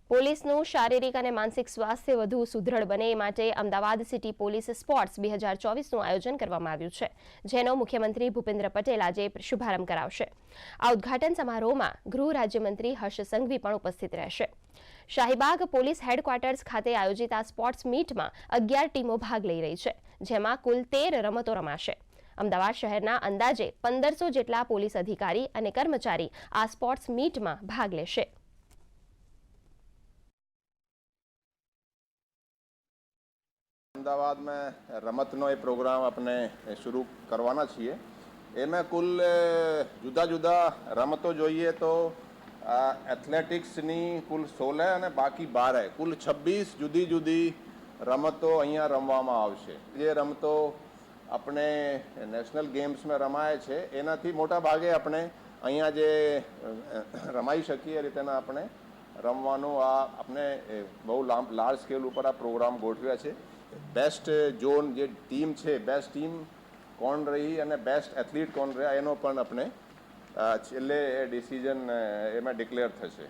પોલીસનું શારીરિક અને માનસિક સ્વાસ્થ્ય વધુ સુદૃઢ બને એ માટે અમદાવાદ સિટી પોલીસ સ્પોર્ટ્સ 2024નું આયોજન કરવામાં આવ્યું છે, જેનો મુખ્યમંત્રી ભૂપેન્દ્ર પટેલ આજે શુભારંભ કરાવશે. આ ઉદ્ઘાટન સમારોહમાં ગૃહ રાજ્યમંત્રી હર્ષ સંઘવી પણ ઉપસ્થિત રહેશે. શાહીબાગ પોલીસ હેડક્વાર્ટર્સ ખાતે આયોજિત આ સ્પોર્ટ્સ મીટમાં 11 ટીમો ભાગ લઈ રહી છે, જેમાં કુલ 13 રમતો રમાશે. અમદાવાદ શહેરના અંદાજે 1500 જેટલા પોલીસ અધિકારી અને કર્મચારી આ સ્પોર્ટ્સ મીટમાં ભાગ લેશે. अहमदाबाद में रमतनो ये प्रोग्राम अपने शुरू करवाना चाहिए. एमें कुल जुदा जुदा रमतो જોઈએ તો એથ્લેટિક્સની કુલ 16 અને બાકી 12 કુલ 26 જુદી જુદી રમતો અહીંયા રમવામાં આવશે. જે રમતો આપણે નેશનલ ગેમ્સમાં રમાય છે એનાથી મોટા ભાગે આપણે અહીંયા જે રમાઈ શકીએ એ રીતેના આપણે રમવાનું આ આપણે બહુ લાર્જ સ્કેલ ઉપર આ પ્રોગ્રામ ગોઠવ્યા છે. બેસ્ટ ઝોન જે ટીમ છે, બેસ્ટ ટીમ કોણ રહી અને બેસ્ટ એથ્લીટ કોણ રહ્યા એનો પણ આપણે છેલ્લે ડિસિઝન એમાં ડિક્લેર થશે.